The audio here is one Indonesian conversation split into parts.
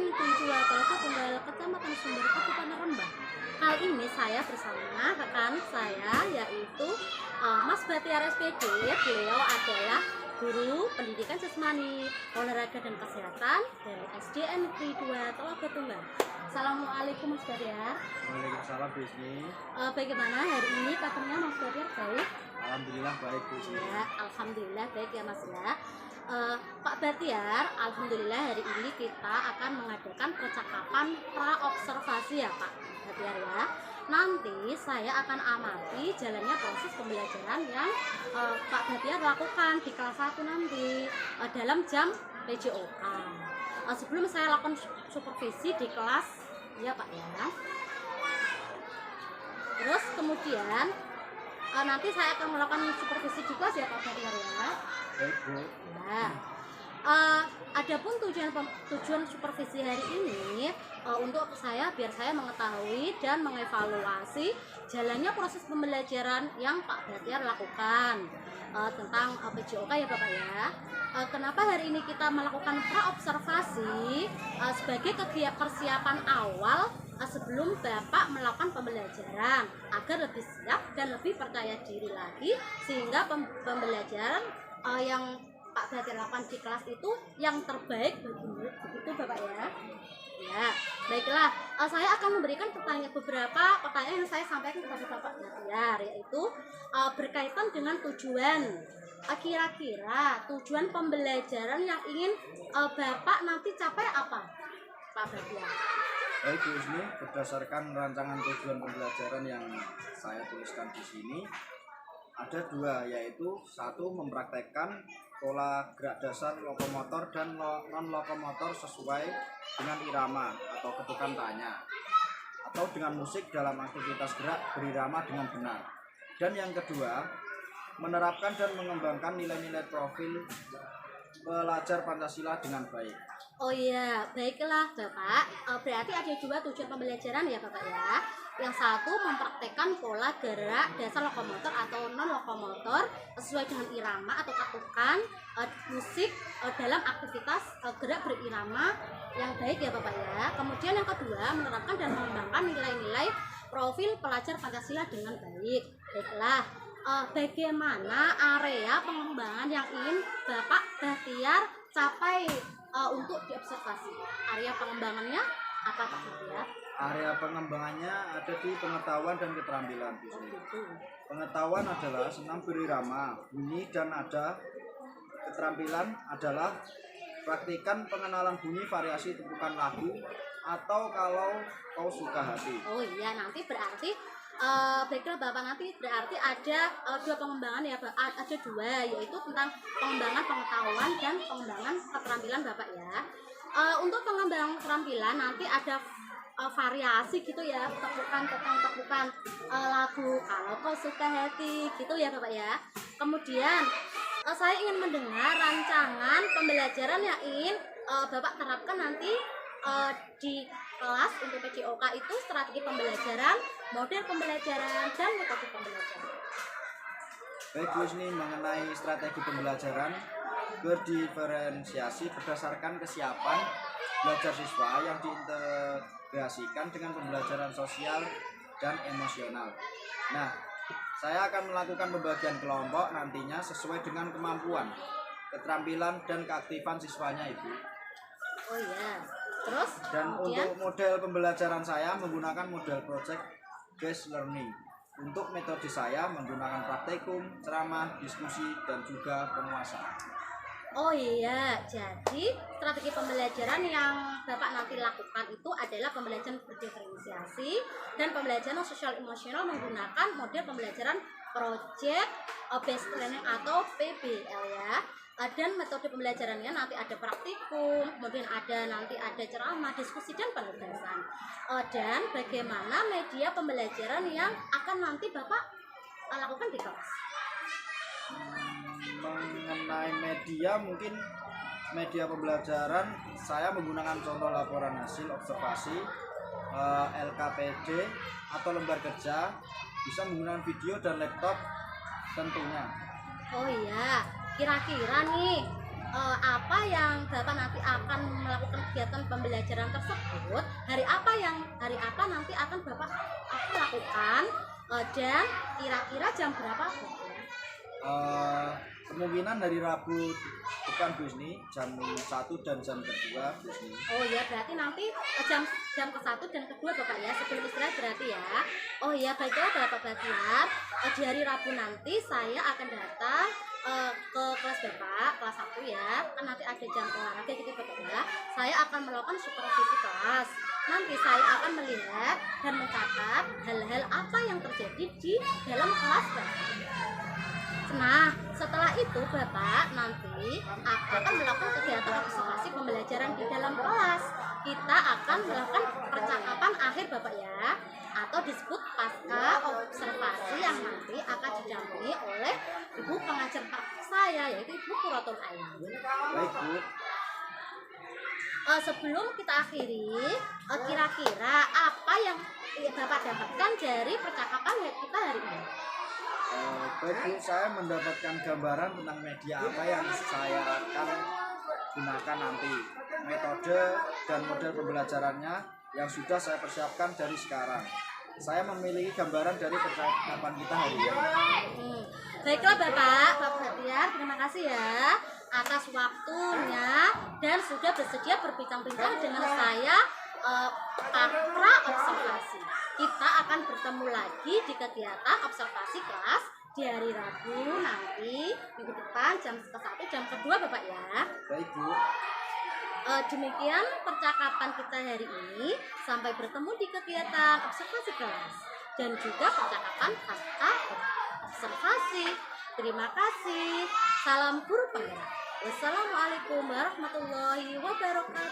Negeri 2 Telaga Tunggal Kecamatan Sumber Kabupaten Rembang. Kali ini saya bersama rekan saya yaitu Mas Batiar SPD. Beliau adalah guru pendidikan jasmani, olahraga dan kesehatan dari SDN Negeri 2 Telaga Tunggal. Assalamualaikum Mas Batiar. Waalaikumsalam Bismi. Bagaimana hari ini kabarnya Mas Batiar? Baik? Alhamdulillah baik Bismi. Ya, alhamdulillah baik ya Mas ya. Pak Batiar, alhamdulillah hari ini kita akan mengadakan percakapan pra-observasi ya Pak Batiar ya. Nanti saya akan amati jalannya proses pembelajaran yang Pak Batiar lakukan di kelas 1 nanti dalam jam PJOK. Sebelum saya lakukan supervisi di kelas ya Pak ya. Terus kemudian nanti saya akan melakukan supervisi di kelas ya Pak Batiar ya. Baik Bu. Ya. Adapun tujuan supervisi hari ini untuk saya biar saya mengetahui dan mengevaluasi jalannya proses pembelajaran yang Pak Batiar lakukan tentang PJOK ya Bapak ya. Kenapa hari ini kita melakukan pra-observasi sebagai kegiatan persiapan awal sebelum Bapak melakukan pembelajaran agar lebih siap dan lebih percaya diri lagi sehingga pembelajaran yang Pak Batiar lakukan di kelas itu yang terbaik begitu Bapak ya. Ya, baiklah. Saya akan memberikan beberapa pertanyaan yang saya sampaikan kepada Bapak Batiar, yaitu berkaitan dengan tujuan. Kira-kira tujuan pembelajaran yang ingin Bapak nanti capai apa, Pak Batiar? Baik Bu Bismi, berdasarkan rancangan tujuan pembelajaran yang saya tuliskan di sini ada dua, yaitu satu mempraktekkan pola gerak dasar lokomotor dan non lokomotor sesuai dengan irama atau ketukan tanya atau dengan musik dalam aktivitas gerak berirama dengan benar. Dan yang kedua, menerapkan dan mengembangkan nilai-nilai profil pelajar Pancasila dengan baik. Oh iya, baiklah Bapak. Berarti ada dua tujuan pembelajaran ya Bapak ya. Yang satu mempraktekkan pola gerak dasar lokomotor atau non lokomotor sesuai dengan irama atau ketukan musik dalam aktivitas gerak berirama yang baik ya Bapak ya. Kemudian yang kedua menerapkan dan mengembangkan nilai-nilai profil pelajar Pancasila dengan baik. Baiklah. Bagaimana area pengembangan yang ingin Bapak Batiar capai untuk diobservasi? Area pengembangannya apa Pak Batiar? Area pengembangannya ada di pengetahuan dan keterampilan. Pengetahuan adalah senam berirama, bunyi dan nada. Keterampilan adalah praktikan pengenalan bunyi variasi tutupan lagu atau kalau kau suka hati. Oh iya, nanti berarti baiklah Bapak, nanti berarti ada dua pengembangan ya Pak. Ada dua, yaitu tentang pengembangan pengetahuan dan pengembangan keterampilan Bapak ya. Untuk pengembangan keterampilan nanti ada variasi gitu ya, tepukan lagu kalau kau suka hati gitu ya Bapak ya. Kemudian saya ingin mendengar rancangan pembelajaran yang ingin Bapak terapkan nanti di kelas untuk PJOK itu strategi pembelajaran, model pembelajaran, dan metode pembelajaran. Baik Bu Isni, mengenai strategi pembelajaran berdiferensiasi berdasarkan kesiapan belajar siswa yang diintegrasikan dengan pembelajaran sosial dan emosional. Nah, saya akan melakukan pembagian kelompok nantinya sesuai dengan kemampuan, keterampilan, dan keaktifan siswanya Ibu. Oh iya. Terus? Dan kemudian, untuk model pembelajaran saya menggunakan model project based learning. Untuk metode saya menggunakan praktikum, ceramah, diskusi, dan juga penguasaan. oh iya, jadi strategi pembelajaran yang Bapak nanti lakukan itu adalah pembelajaran berdiferensiasi dan pembelajaran sosial emosional menggunakan model pembelajaran project based learning atau PBL ya. Dan metode pembelajarannya nanti ada praktikum, kemudian nanti ada ceramah, diskusi, dan penugasan. Dan bagaimana media pembelajaran yang akan nanti Bapak lakukan di kelas? Mengenai media, mungkin media pembelajaran saya menggunakan contoh laporan hasil observasi, LKPD atau lembar kerja, bisa menggunakan video dan laptop tentunya. Oh iya, kira-kira nih apa yang Bapak nanti akan melakukan kegiatan pembelajaran tersebut, hari apa nanti akan Bapak lakukan, dan kira-kira jam berapa Bapak? Kemungkinan dari Rabu depan Bu Isni jam 1 dan jam kedua Bu Isni. Oh ya, berarti nanti jam ke-1 dan kedua Bapak ya, sebelum istirahat berarti ya. Oh ya, baiklah Bapak Batiar, di hari Rabu nanti saya akan datang ke kelas Bapak, kelas 1 ya. Kan nanti ada jam olahraga gitu Bapak ya. Saya akan melakukan supervisi kelas. Nanti saya akan melihat dan mencatat hal-hal apa yang terjadi di dalam kelas Bapak. Nah, setelah itu Bapak nanti akan melakukan kegiatan observasi pembelajaran di dalam kelas. Kita akan melakukan percakapan akhir Bapak ya, atau disebut pasca observasi yang nanti akan didampingi oleh ibu pengajar saya, yaitu Ibu Qurratul Ain. Baik Bu. Sebelum kita akhiri, kira-kira apa yang Bapak dapatkan dari percakapan kita hari ini? Baik Bu, saya mendapatkan gambaran tentang media apa yang saya akan gunakan nanti, metode dan model pembelajarannya yang sudah saya persiapkan dari sekarang. Saya memiliki gambaran dari percakapan kita hari ini. Baiklah Bapak Batiar, terima kasih ya atas waktunya dan sudah bersedia berbincang-bincang dengan saya, Pakra Observasi. Kita akan bertemu lagi di kegiatan observasi kelas di hari Rabu nanti minggu depan jam ke-1 jam kedua Bapak ya. Baik Bu. Demikian percakapan kita hari ini. Sampai bertemu di kegiatan observasi kelas dan juga percakapan pasca observasi. Terima kasih. Salam guru penggerak. Wassalamualaikum warahmatullahi wabarakatuh.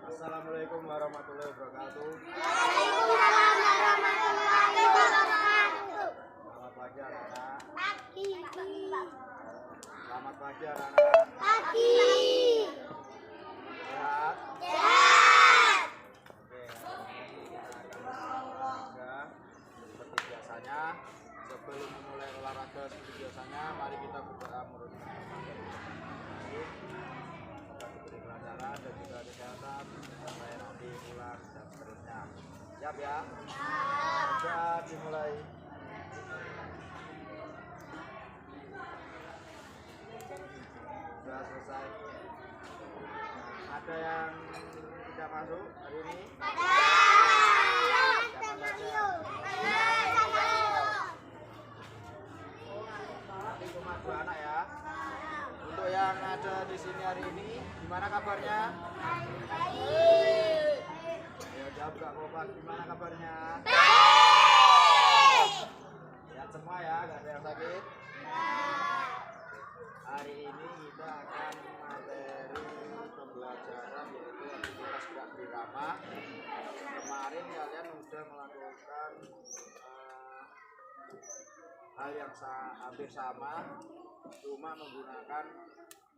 Assalamualaikum warahmatullahi wabarakatuh. Waalaikumsalam warahmatullahi wabarakatuh. Selamat pagi anak-anak. Pagi. Selamat pagi anak-anak. Pagi. Sehat? Sehat. Oke, hari ini kita akan olahraga seperti biasanya. Sebelum memulai olahraga seperti biasanya, mari kita berdoa menurut semoga diberi kelancaran dan juga kesehatan sampai nanti pulang dan seterusnya. Siap ya? Sudah dimulai. Sudah selesai. Ada yang tidak masuk hari ini? Nanti cuma 2 anak ya. Untuk yang ada di sini hari ini, gimana kabarnya? Ya jawab Kak Kompak, gimana kabarnya? Sehat semua ya, gak ada yang sakit. Hari ini kita akan materi pembelajaran yaitu aktivitas gerak berirama. Kemarin kalian sudah melakukan hal yang hampir sama, cuma menggunakan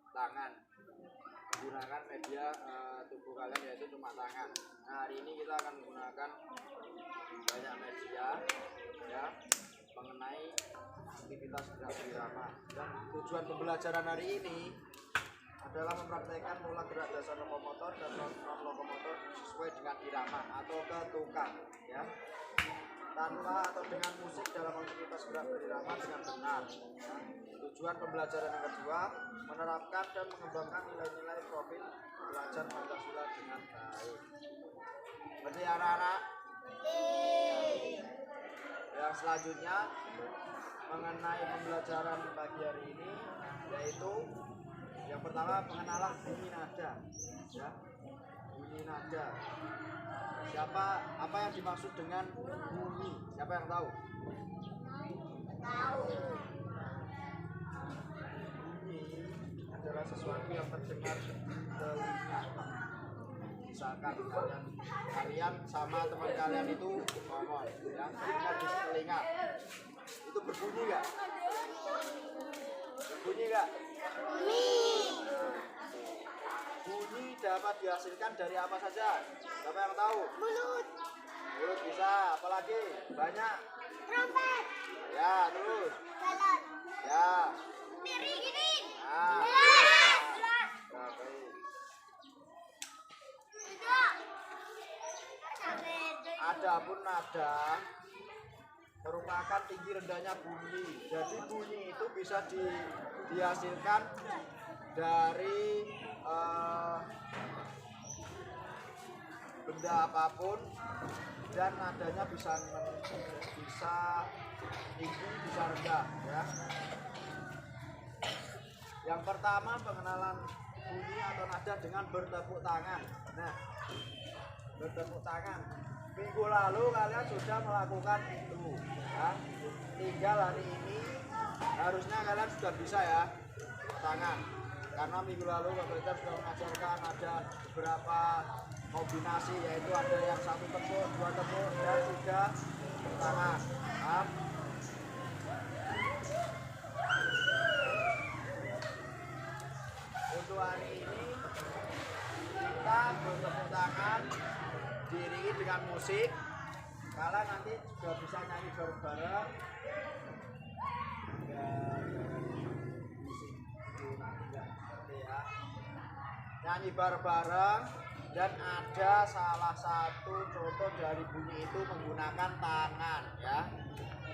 tangan, menggunakan media tubuh kalian yaitu cuma tangan. Nah, hari ini kita akan menggunakan banyak media ya mengenai aktivitas gerak berirama. Dan tujuan pembelajaran hari ini adalah mempraktekkan pola gerak dasar lokomotor dan non lokomotor sesuai dengan irama atau ketukan ya, tanpa atau dengan musik dalam aktivitas gerak berirama dengan benar ya. Tujuan pembelajaran yang kedua, menerapkan dan mengembangkan nilai-nilai profil belajar Pancasila dengan baik. Berarti anak-anak. Yang selanjutnya mengenai pembelajaran pagi hari ini, yaitu yang pertama pengenalan bunyi nada ya, bunyi nada. Apa yang dimaksud dengan bunyi? Siapa yang tahu? Bunyi adalah sesuatu yang terdengar di telinga. Misalkan kalian sama teman kalian itu ngomong ya, terdengar di telinga, itu berbunyi nggak? Berbunyi nggak? Bunyi dapat dihasilkan dari apa saja? Siapa yang tahu? Mulut. Mulut bisa, apalagi? Banyak. Trompet. Ya, terus. Galon. Ya. Piring ini. Adapun nada merupakan tinggi rendahnya bunyi. Jadi bunyi itu bisa dihasilkan dari benda apapun, dan nadanya bisa tinggi bisa rendah ya. Yang pertama, pengenalan bunyi atau nada dengan bertepuk tangan. Nah, bertepuk tangan. Minggu lalu kalian sudah melakukan itu ya. Tinggal hari ini harusnya kalian sudah bisa ya tangan. Karena minggu lalu Bapak Peter sudah mengajarkan ada beberapa kombinasi, yaitu ada yang 1 tepuk, 2 tepuk, dan 3 tangan. Untuk hari ini kita bertepuk tangan diiringi dengan musik. Kalian nanti juga bisa nyanyi bareng-bareng. Nyanyi bareng-bareng, dan ada salah satu contoh dari bunyi itu menggunakan tangan ya,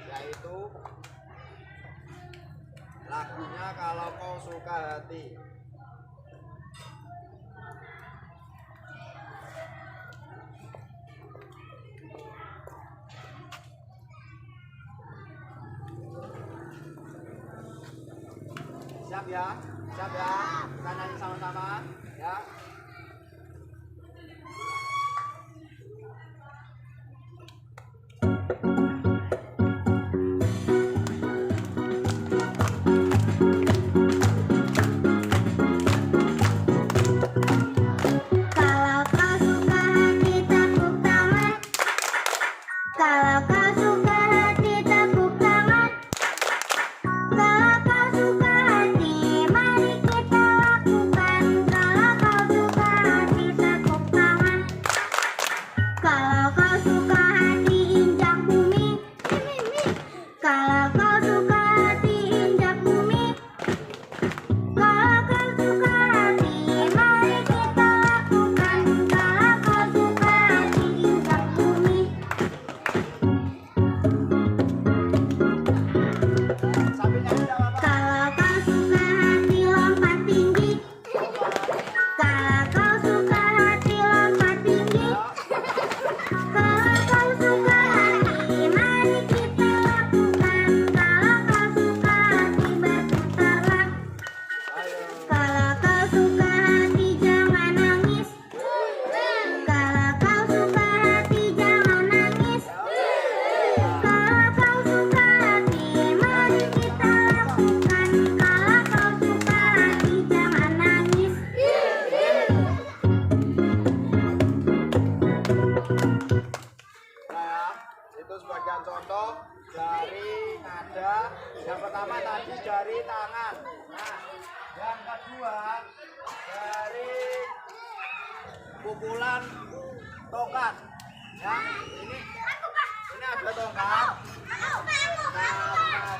yaitu lagunya Kalau Kau Suka Hati. Siap ya? Siap ya? Kita nyanyi sama-sama ya. Kalau kau suka hati tepuk tangan. Kalau kau suka hati tepuk tangan. Kalau kau suka hati, mari kita lakukan. Kalau kau suka hati tepuk tangan. Kalau kau suka hati injak bumi. Kalau kau suka hati injak bumi. Kalau kau suka hati, mari kita lakukan. Kalau kau suka hati injak bumi. Sambil nyanyi tidak apa-apa. Kalau kau suka hati lompat tinggi. Kalau kau suka hati lompat tinggi. Kalau kau suka hati, mari kita lakukan. Kalau kau suka hati, berputarlah. Ayo. Kalau kau suka hati, jangan nangis. Kalau kau suka hati, jangan nangis. Kalau kau suka hati, mari kita lakukan. Kalau kau suka hati, jangan nangis. Nah, itu sebagian contoh dari nada. Yang pertama tadi dari tangan. Nah, yang kedua dari pukulan tongkat. Ya, ini ada tongkat.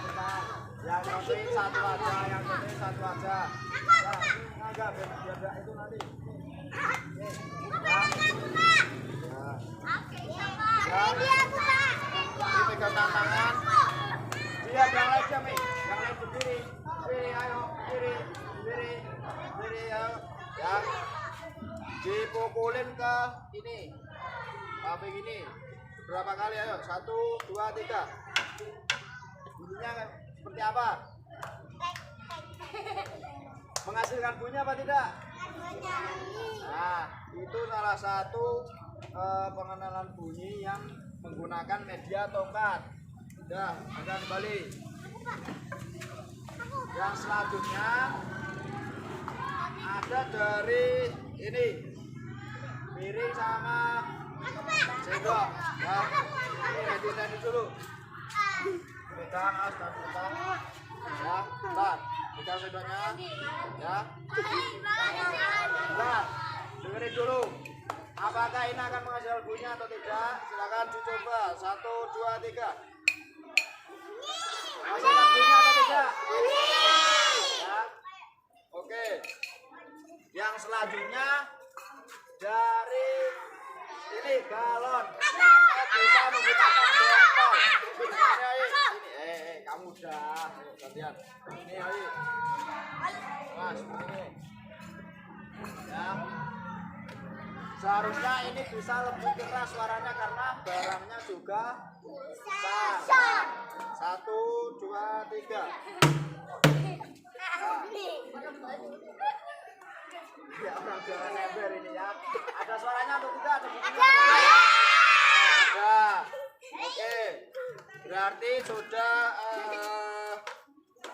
Bentar. Yang penting satu aja, yang penting satu aja. Ya, enggak biar itu nanti. Ini pegang tangan. Dia yang lain aja, Mi. Yang lain berdiri. Berdiri, ayo. Berdiri, ayo. Ya. Dipukulin ke ini. Sampai gini. Berapa kali, ayo? 1, 2, 3. Bunyinya seperti apa? Menghasilkan bunyi apa tidak? Nah, itu salah satu pengenalan bunyi yang menggunakan media tongkat. Sudah, agak kembali. Yang selanjutnya ada dari ini piring sama sendok. Ya, ini tadi dulu. Pegang, pegang. Ya, bentar. Pegang sendoknya. Ya. Bentar. Dengerin dulu. Apakah ini akan menghasilkan bunyi atau tidak? Silakan dicoba. 1, 2, 3. Menghasilkan bunyi atau tidak? Ya. Oke. Yang selanjutnya dari ini galon. bisa membutakan gelombang. Kamu udah gantian. Ini ayo. Mas, ini. Ya. Seharusnya ini bisa lebih keras suaranya karena barangnya juga besar. 1, 2, 3. Ya orang jangan ember ini ya. Ada suaranya atau tidak? Ada. Oke. Berarti sudah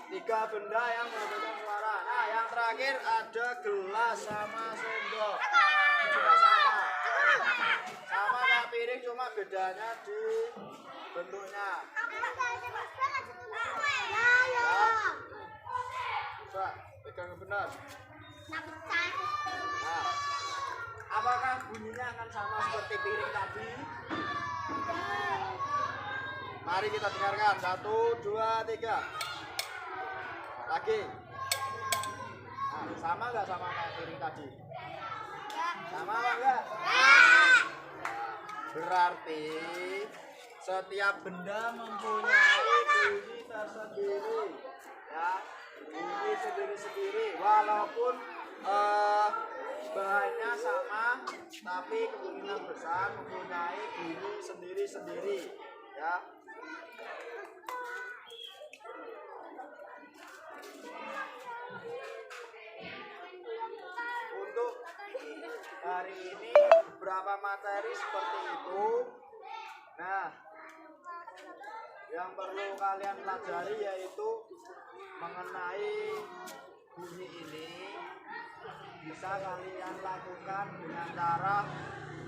3 benda yang menghasilkan suara. Nah, yang terakhir ada gelas sama sendok. Juga sama. Sama kayak piring cuma bedanya di bentuknya. Coba pegang benar. Nah, apakah bunyinya akan sama seperti piring tadi? Mari kita dengarkan. 1, 2, 3. Lagi. Nah, sama nggak sama kayak piring tadi? Sama apa enggak? Berarti setiap benda mempunyai bunyi tersendiri, ya, bunyi sendiri-sendiri. Walaupun bahannya sama, tapi kemungkinan besar mempunyai bunyi sendiri-sendiri, ya. Untuk hari ini beberapa materi seperti itu. Nah, yang perlu kalian pelajari yaitu mengenai bunyi ini bisa kalian lakukan dengan cara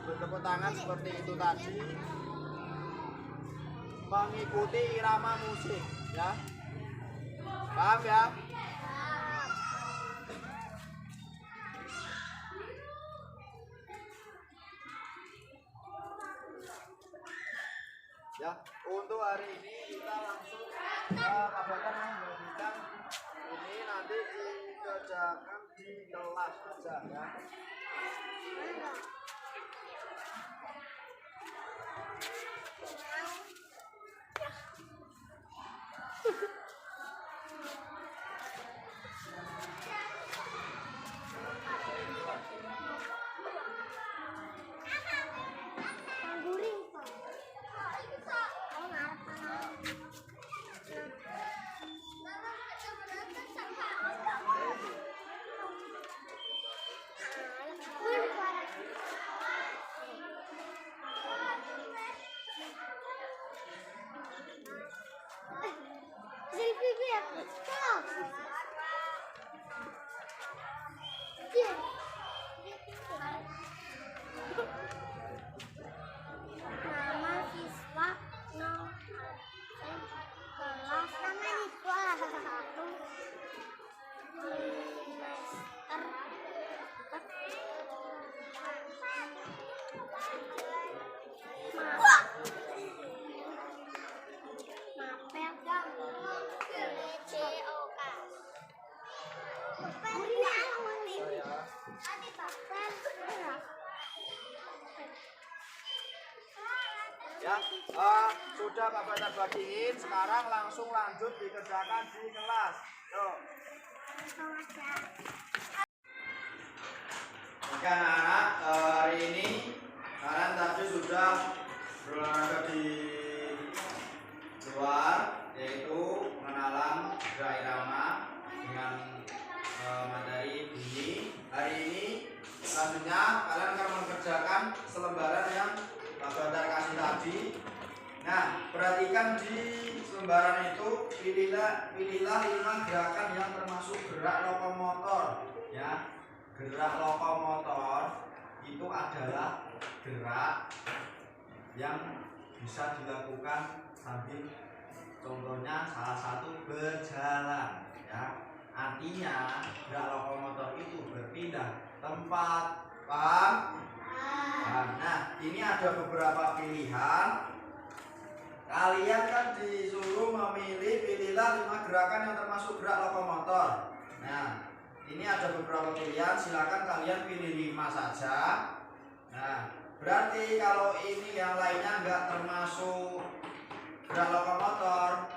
bertepuk tangan seperti itu tadi, mengikuti irama musik, ya. Paham ya? Ya, untuk hari ini kita langsung kabarkan membagikan ini nanti dikerjakan di kelas aja ya. Nama siswa no kelas nama siswa 1. Ya, sudah Pak Batar bagiin, sekarang langsung lanjut dikerjakan di kelas. Yuk. Oke anak-anak, hari ini kalian tadi sudah berolahraga di luar, yaitu pengenalan gerak irama dengan materi bunyi. Hari ini selanjutnya kalian akan mengerjakan selembaran yang Pak Batar kasih tadi. Nah, perhatikan di selembaran itu pilihlah 5 gerakan yang termasuk gerak lokomotor, ya. Gerak lokomotor itu adalah gerak yang bisa dilakukan sambil, contohnya salah satu berjalan, ya. Artinya gerak lokomotor itu berpindah tempat, paham? Nah, ini ada beberapa pilihan. Kalian kan disuruh memilih, pilihlah 5 gerakan yang termasuk gerak lokomotor. Nah, ini ada beberapa pilihan, silakan kalian pilih 5 saja. Nah, Berarti kalau ini yang lainnya nggak termasuk gerak lokomotor,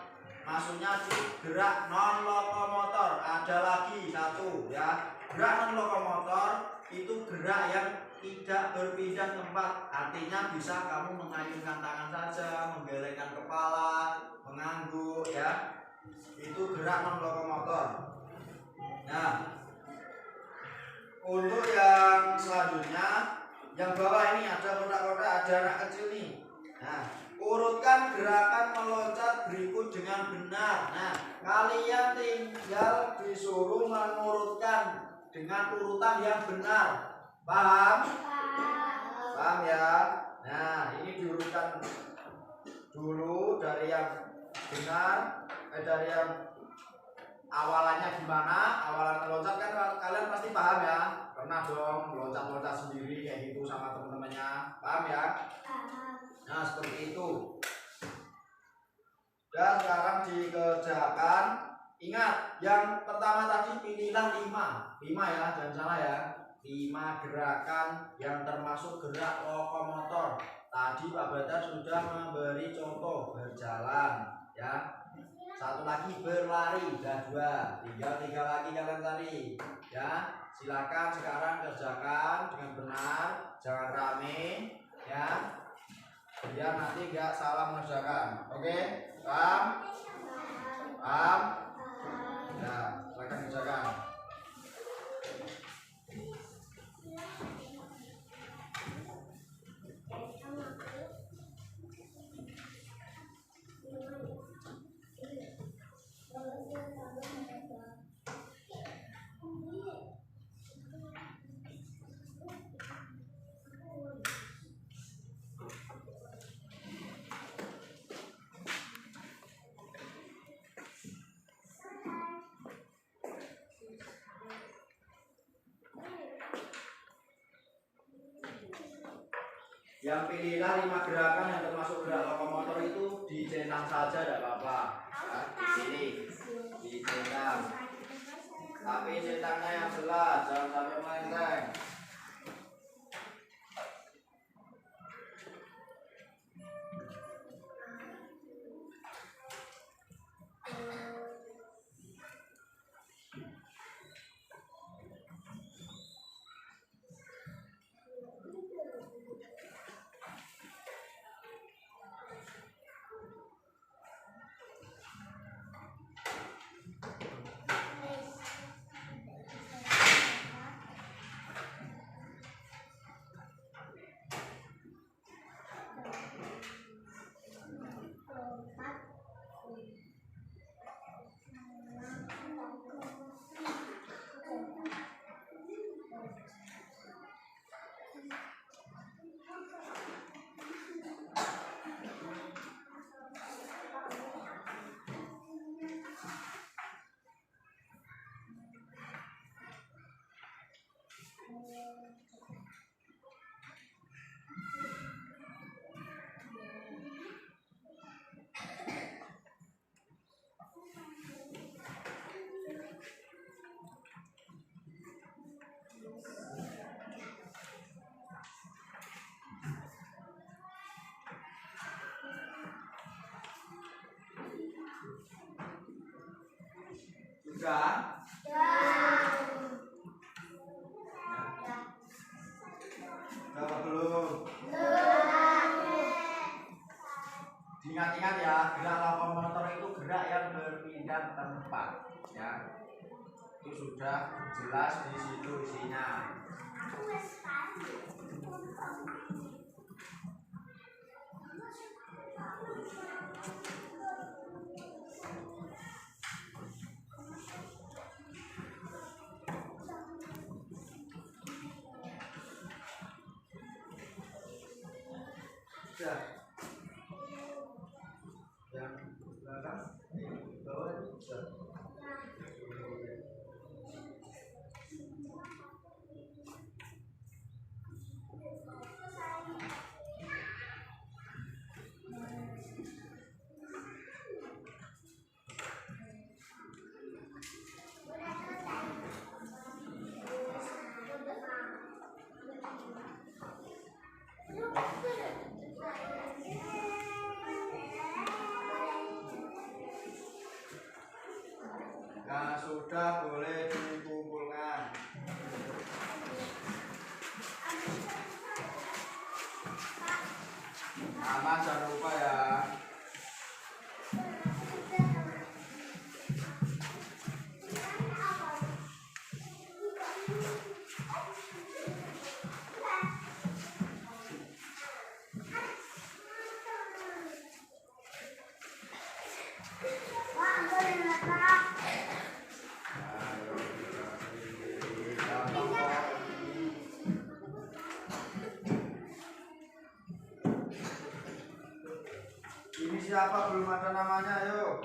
maksudnya gerak non lokomotor. Ada lagi satu ya, gerak non lokomotor itu gerak yang tidak berpindah tempat. Artinya bisa kamu mengayunkan tangan saja, menggelengkan kepala, mengangguk ya. Itu gerak non lokomotor. Nah, untuk yang selanjutnya, yang bawah ini ada kotak-kotak, ada anak kecil nih. Nah, urutkan gerakan meloncat berikut dengan benar. Nah, kalian tinggal disuruh mengurutkan dengan urutan yang benar. Paham? Paham ya? Nah, ini diurutkan dulu dari yang benar, dari yang awalannya gimana. Awalan meloncat kan kalian pasti paham ya, pernah dong meloncat-loncat sendiri kayak gitu sama teman-temannya, paham ya? Nah, seperti itu. Dan sekarang dikerjakan. Ingat, yang pertama tadi pilihlah 5 ya, jangan salah ya. 5 gerakan yang termasuk gerak lokomotor. Tadi Pak Badar sudah memberi contoh berjalan ya. Satu lagi berlari, sudah 2. Tinggal 3 lagi kalian tadi ya. Silakan sekarang kerjakan dengan benar, jangan rame ya, biar nanti nggak salah mengerjakan. Oke, paham? Paham? Ya, silakan kerjakan. Yang pilihlah 5 gerakan yang termasuk gerak lokomotor itu dicentang saja, tidak apa-apa ya, di sini dicentang, tapi centangnya yang jelas, jangan sampai melenceng. Sudah? Sudah belum? Diingat-ingat ya, gerak lokomotor itu gerak yang berpindah tempat ya. Itu sudah jelas di situ isinya. Sudah. Yang belakang, bawah itu sudah. siapa? Belum ada namanya, ayo.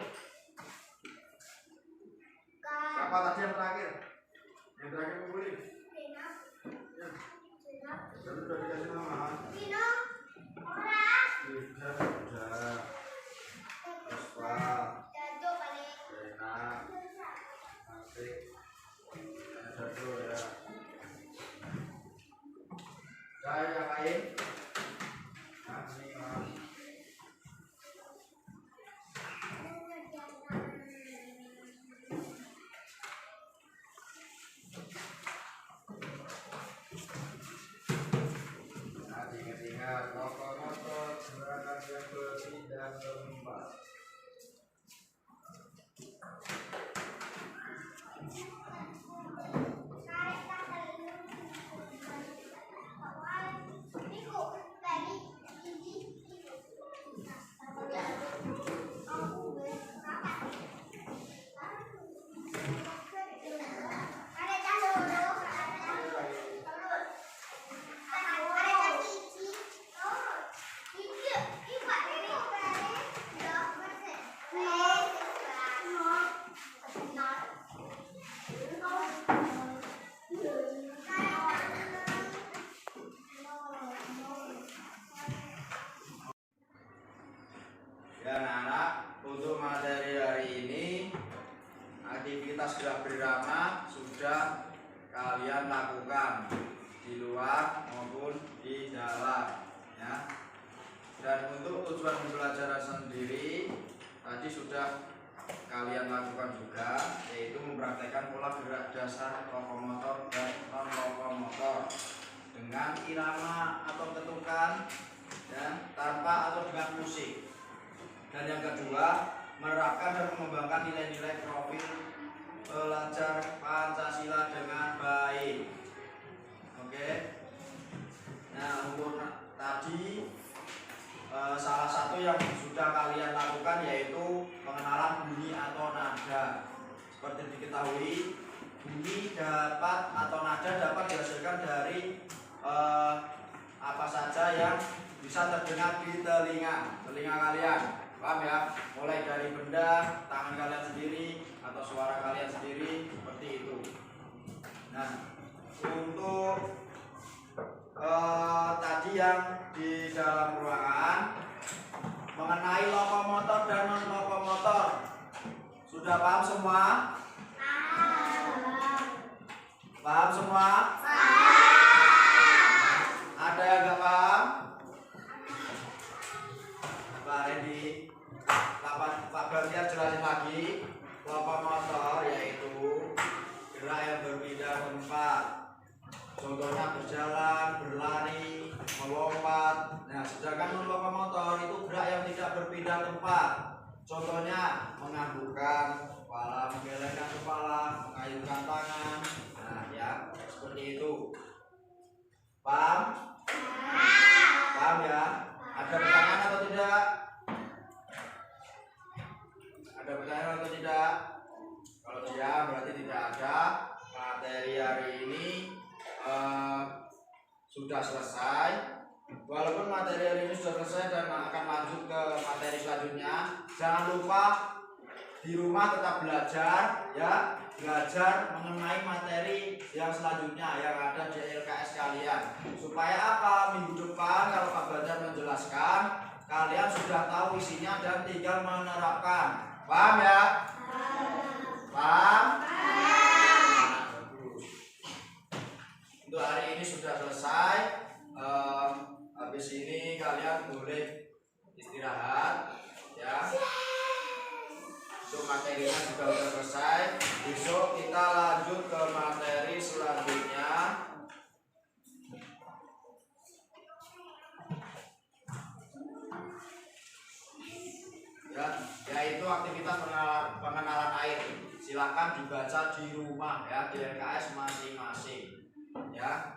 Siapa tadi yang terakhir? Yang terakhir kumpulin. Sudah dikasih nama. Sudah. Puspa. Rena. Asik. Jatuh ya. Saya yang lain. Ingat lokomotor gerakan yang berpindah tempat. Ya anak-anak, untuk materi hari ini aktivitas gerak berirama sudah kalian lakukan di luar maupun di dalam ya. Dan untuk tujuan pembelajaran sendiri tadi sudah kalian lakukan juga, yaitu mempraktekkan pola gerak dasar lokomotor dan non lokomotor dengan irama atau ketukan ya, tanpa atau dengan musik. Dan yang kedua, menerapkan dan mengembangkan nilai-nilai profil pelajar Pancasila dengan baik. Oke. Nah, untuk tadi salah satu yang sudah kalian lakukan yaitu pengenalan bunyi atau nada. Seperti diketahui, bunyi dapat atau nada dapat dihasilkan dari apa saja yang bisa terdengar di telinga kalian. Paham ya? Mulai dari benda, tangan kalian sendiri, atau suara kalian sendiri, seperti itu. Nah, untuk tadi yang di dalam ruangan mengenai lokomotor dan non lokomotor, sudah paham semua? Paham semua? Ada yang nggak paham? Pak Randy, Pak Bertiar jelasin lagi. Lokomotor yaitu gerak yang berpindah tempat. Contohnya berjalan, berlari, melompat. Nah, sedangkan non lokomotor itu gerak yang tidak berpindah tempat. Contohnya menganggukkan kepala, menggelengkan kepala, mengayunkan tangan. Nah, ya seperti itu. Paham? Paham ya? Ada pertanyaan atau tidak? Ada pertanyaan atau tidak? Kalau tidak, berarti tidak ada. Materi hari ini sudah selesai. Walaupun materi hari ini sudah selesai dan akan lanjut ke materi selanjutnya, jangan lupa di rumah tetap belajar ya, belajar mengenai materi yang selanjutnya yang ada di LKS kalian. Supaya apa? Minggu depan kalau Pak Badar menjelaskan, kalian sudah tahu isinya dan tinggal menerapkan. Paham ya? Paham? Untuk hari ini sudah selesai. Habis ini kalian boleh istirahat ya. Untuk materinya juga sudah selesai. Besok kita lanjut ke materi selanjutnya. Ya, yaitu aktivitas pengenalan air. Silakan dibaca di rumah ya, di LKS masing-masing. Ya.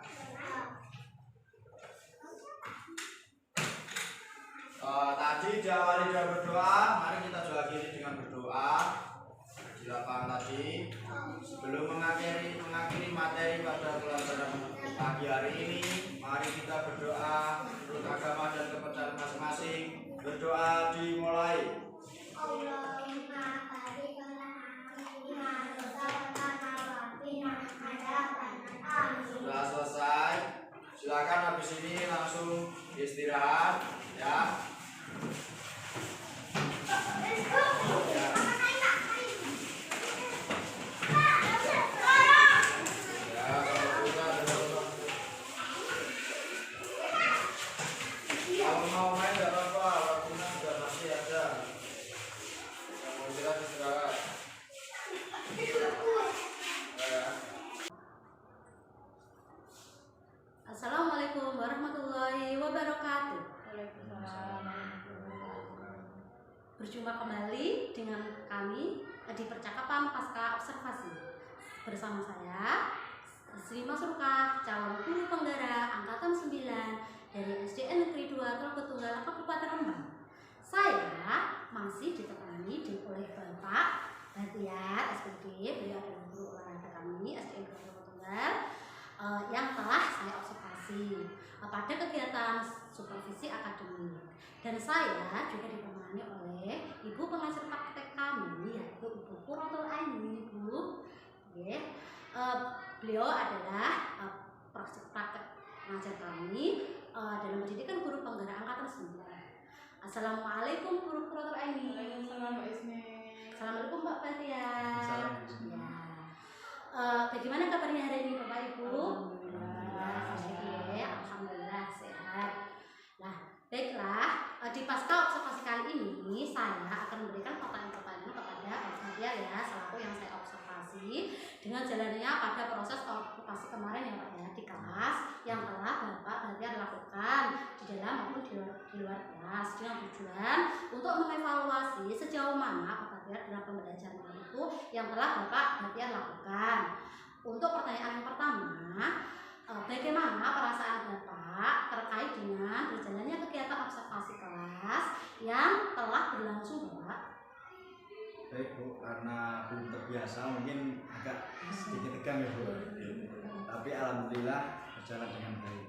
Tadi diawali dengan berdoa, mari kita juga akhiri dengan berdoa di lapangan tadi. Sebelum mengakhiri materi pada pelajaran pagi hari ini, mari kita berdoa menurut agama dan kepercayaan masing-masing. Berdoa dimulai. Allahumma barik lana fima razaqtana wa qina adzabannar. Sudah selesai. Silakan habis ini langsung istirahat ya. Kalau mau main nggak apa-apa, waktunya juga masih ada. Yang mau istirahat istirahat. Ya. Assalamualaikum warahmatullahi wabarakatuh. Berjumpa kembali dengan kami di percakapan pasca observasi bersama saya Sri Masrukah, calon guru penggerak angkatan 9 dari SDN Negeri 2 Telaga Tunggal Kabupaten Rembang. Saya masih ditemani oleh Bapak Bahtiar SPD, beliau adalah guru olahraga kami SDN Negeri 2 Tunggal yang telah saya observasi pada kegiatan supervisi akademik, dan saya juga ditemani oleh ibu pengajar praktek kami yaitu Ibu Qurratul Aini. Bu, beliau adalah praktek pengajar kami dalam pendidikan guru penggerak angkatan 9. Assalamualaikum Guru Qurratul Aini. Assalamualaikum Mbak Bahtiar. Bagaimana kabarnya hari ini Bapak Ibu? Alhamdulillah sehat. Nah, baiklah, di pasca observasi kali ini saya akan memberikan pertanyaan-pertanyaan kepada Pak Bahtiar ya, selaku yang saya observasi dengan jalannya pada proses observasi kemarin ya Pak ya, di kelas yang telah Bapak Bahtiar lakukan di dalam maupun di luar kelas, dengan tujuan untuk mengevaluasi sejauh mana Pak Bahtiar dalam pembelajaran itu yang telah Bapak Bahtiar lakukan. Untuk pertanyaan yang pertama, bagaimana perasaan Bapak terkait dengan berjalannya kegiatan observasi kelas yang telah berlangsung Bapak? Baik Bu, karena belum terbiasa mungkin agak sedikit tegang ya Bu. Tapi alhamdulillah berjalan dengan baik.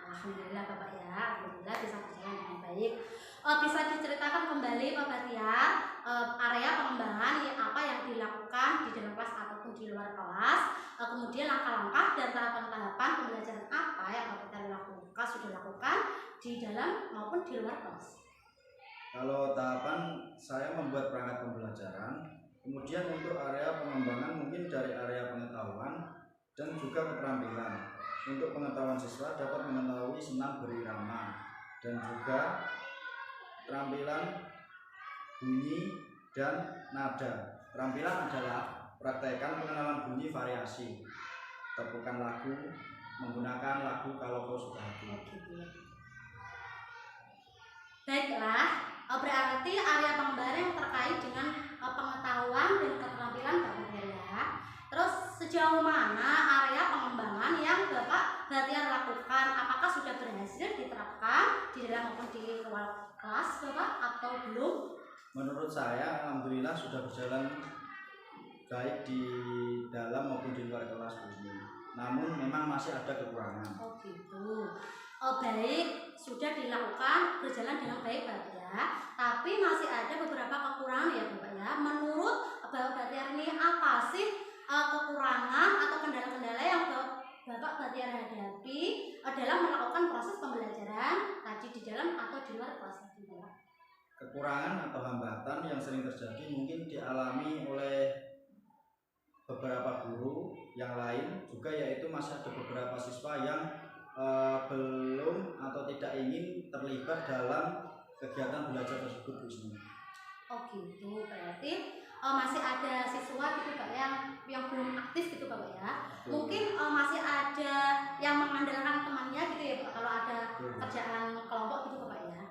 Alhamdulillah Bapak ya, alhamdulillah bisa berjalan dengan baik. Bisa diceritakan kembali Pak Bahtiar area pengembangan apa yang dilakukan di dalam kelas ataupun di luar kelas, kemudian langkah-langkah dan tahapan-tahapan pembelajaran apa yang Pak Bahtiar sudah lakukan di dalam maupun di luar kelas. Kalau tahapan saya membuat perangkat pembelajaran, kemudian untuk area pengembangan mungkin dari area pengetahuan dan juga keterampilan. Untuk pengetahuan siswa dapat mengetahui senam berirama dan juga keterampilan bunyi dan nada. Keterampilan adalah praktekkan pengenalan bunyi variasi, tepukan lagu, menggunakan lagu kalau kau suka hati. Baiklah, berarti area pengembangan yang terkait dengan pengetahuan dan keterampilan Bapak Bahtiar ya. Terus sejauh mana area pengembangan yang Bapak Bahtiar lakukan? Apakah sudah berhasil diterapkan di dalam maupun di luar kelas Bapak atau belum? Menurut saya alhamdulillah sudah berjalan baik di dalam maupun di luar kelas Bu. Namun memang masih ada kekurangan. Oh gitu. Baik, sudah dilakukan berjalan dengan baik Bapak ya. Tapi masih ada beberapa kekurangan ya Bapak ya. Menurut Bapak Bahtiar ini apa sih kekurangan atau kendala-kendala yang Bapak Bahtiar hadapi dalam melakukan proses pembelajaran tadi di dalam atau di luar kelas tadi Bapak? Kekurangan atau hambatan yang sering terjadi mungkin dialami oleh beberapa guru yang lain juga, yaitu masih ada beberapa siswa yang belum atau tidak ingin terlibat dalam kegiatan belajar tersebut Bu Ismi. Oh gitu, berarti masih ada siswa gitu Pak yang belum aktif gitu Pak ya. Mungkin masih ada yang mengandalkan temannya gitu ya Pak, kalau ada kerjaan kelompok gitu Pak ya.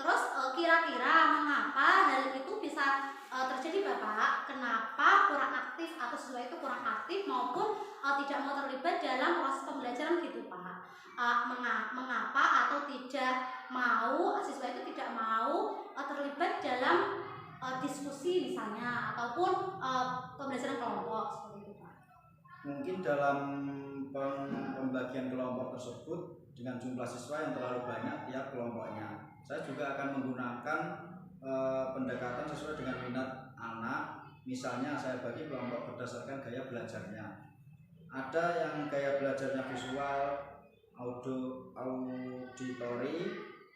Terus kira-kira mengapa hal itu bisa terjadi Bapak? Kenapa kurang aktif atau siswa itu kurang aktif maupun tidak mau terlibat dalam proses pembelajaran gitu Pak? Mengapa atau tidak mau siswa itu tidak mau terlibat dalam diskusi misalnya ataupun pembelajaran kelompok seperti itu Pak? Mungkin dalam pembagian kelompok tersebut dengan jumlah siswa yang terlalu banyak tiap kelompoknya, saya juga akan menggunakan pendekatan sesuai dengan minat anak. Misalnya saya bagi kelompok berdasarkan gaya belajarnya. Ada yang gaya belajarnya visual, auditori,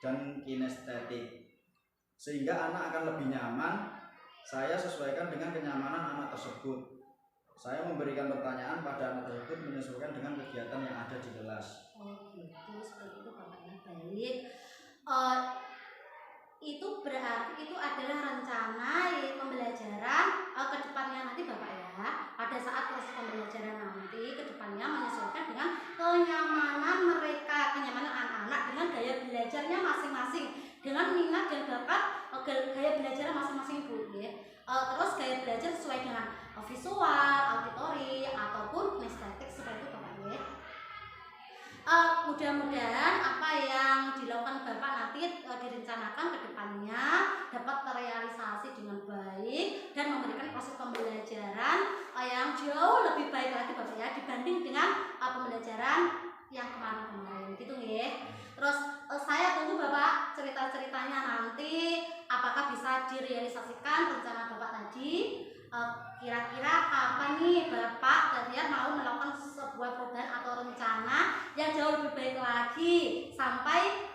dan kinestetik, sehingga anak akan lebih nyaman. Saya sesuaikan dengan kenyamanan anak tersebut. Saya memberikan pertanyaan pada anak tersebut menyesuaikan dengan kegiatan yang ada di kelas. Oh gitu, seperti itu Bapaknya. Baik. Itu berarti itu adalah rencana pembelajaran ke depannya nanti Bapak ya. Pada saat proses pembelajaran nanti ke depannya menyesuaikan dengan kenyamanan mereka, kenyamanan anak-anak dengan gaya belajarnya masing-masing, dengan minat dan bakat gaya belajar masing-masing Bu ya. Terus gaya belajar sesuai dengan visual, auditori ataupun kinestetik seperti itu Bapak ya. Mudah-mudahan apa yang dilakukan Bapak nanti direncanakan ke depannya dapat terrealisasi dengan baik dan memberikan proses pembelajaran yang jauh lebih baik lagi Bapak ya dibanding dengan pembelajaran yang kemarin-kemarin gitu ya. Terus saya tunggu Bapak cerita-ceritanya nanti apakah bisa direalisasikan rencana Bapak tadi. Kira-kira kapan nih Bapak kalian mau melakukan sebuah program atau rencana yang jauh lebih baik lagi sampai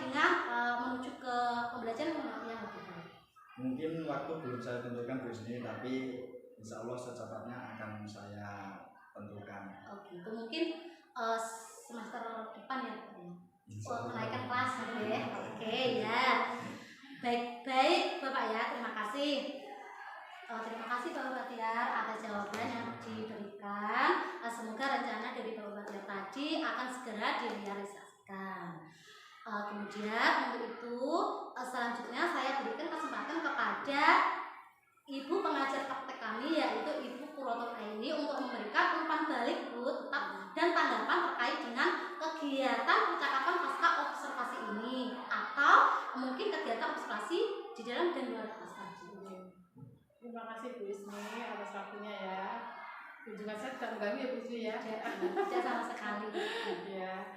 dengan menuju ke pembelajaran yang lebih baik. Mungkin waktu belum saya tentukan Bu Isni, tapi insya Allah secepatnya akan saya tentukan. Oh gitu, mungkin semester depan ya menaikkan kelas gitu ya. Oke ya, baik Bapak ya, terima kasih. Terima kasih Bapak Batiar atas jawaban yang diberikan. Semoga rencana dari Bapak Batiar tadi akan segera direalisasikan. Kemudian untuk itu selanjutnya saya berikan kesempatan kepada Ibu pengajar praktek kami yaitu Ibu Kuroton Aini untuk memberikan umpan balik Bu tetap dan tanggapan terkait dengan kegiatan percakapan pasca observasi ini atau mungkin kegiatan observasi di dalam dan luar kelas. Terima kasih Bu Isni atas waktunya ya. Kunjungan saya tidak mengganggu ya Bu Isni ya. Tidak sama sekali. Ya,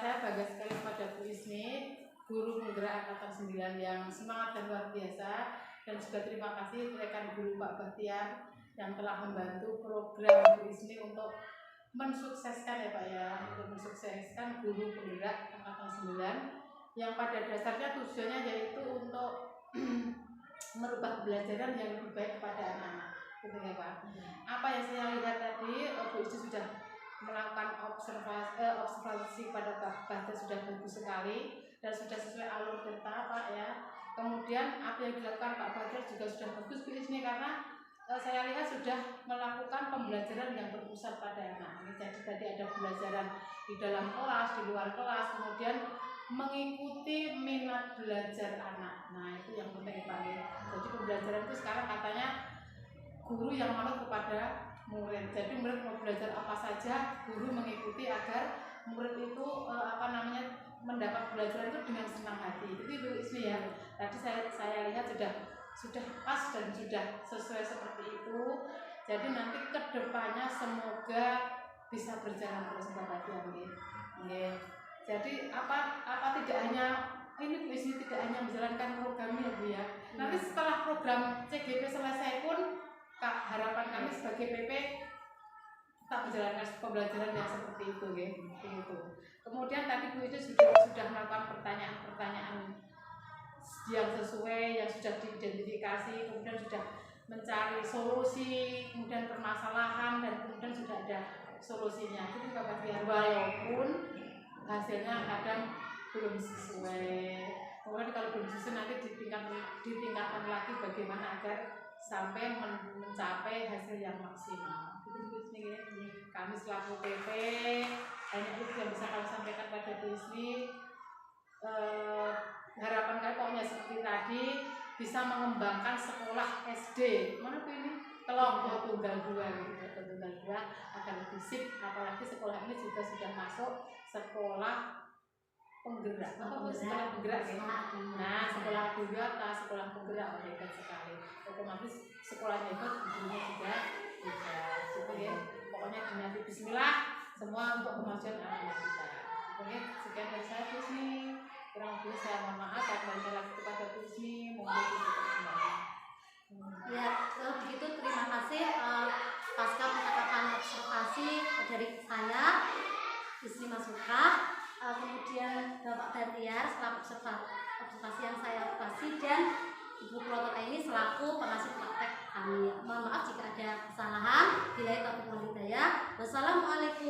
saya bangga sekali kepada Bu Isni, guru penggerak angkatan 9 yang semangat dan luar biasa. Dan juga terima kasih rekan guru Pak Bahtiar yang telah membantu program Bu Isni untuk mensukseskan ya Pak ya, untuk mensukseskan guru penggerak angkatan 9 yang pada dasarnya tujuannya yaitu untuk merubah pembelajaran yang lebih baik kepada anak-anak, gitu ya Pak. Apa yang saya lihat tadi, Bu Isni sudah melakukan observasi pada Bahtiar sudah bagus sekali dan sudah sesuai alur peta Pak ya. Kemudian apa yang dilakukan Pak Bahtiar juga sudah bagus Bu Isni karena saya lihat sudah melakukan pembelajaran yang berpusat pada anak. Jadi tadi ada pembelajaran di dalam kelas, di luar kelas, kemudian mengikuti minat belajar anak. Nah itu yang penting Pak. Jadi pembelajaran itu sekarang katanya guru yang manut kepada murid. Jadi murid mau belajar apa saja, guru mengikuti agar murid itu mendapat pelajaran itu dengan senang hati. Itu Bu Isni ya. Tadi saya lihat sudah pas dan sudah sesuai seperti itu. Jadi nanti kedepannya semoga bisa berjalan terus Bapak Bahtiar. Jadi apa tidak hanya ini Bu Isni tidak hanya menjalankan programnya Bu ya. Nanti setelah program CGP selesai pun harapan kami sebagai PP tetap menjalankan pembelajaran yang seperti itu ya. Gitu. Kemudian tadi Bu itu sudah melakukan pertanyaan-pertanyaan yang sesuai, yang sudah diidentifikasi, kemudian sudah mencari solusi, kemudian permasalahan dan kemudian sudah ada solusinya. Itu Bapak Bahtiar walaupun hasilnya kadang belum sesuai. Kemudian kalau belum sesuai nanti ditingkatkan lagi bagaimana agar sampai mencapai hasil yang maksimal. Kami selaku PP hanya itu yang bisa kami sampaikan pada Bu Isni. Harapan kami pokoknya seperti tadi bisa mengembangkan sekolah SD. Mana Bu ini? Kelompok tunggal 2 gitu, tunggal 2 akan lebih sip. Apalagi sekolah ini juga sudah masuk sekolah penggerak, sekolah penggerak ya. Nah, sekolah penggerak, sekolah penggerak hebat sekali. Otomatis sekolahnya hebat, gurunya juga gitu ya. pokoknya dinyanyi bismillah semua untuk kemajuan anak-anak kita. Oke, sekian dari saya Bu Isni, kurang lebih saya mohon maaf, saya kembalikan lagi kepada Bu Isni, monggo ditutup kembali. Ya, kalau begitu terima kasih pasca percakapan observasi dari saya, Isni Masuka, kemudian Bapak Bahtiar selaku observasi yang saya observasi, dan Ibu Kloter ini selaku pengasih praktek kami. Mohon maaf jika ada kesalahan. Bila itu hidayah. Wassalamualaikum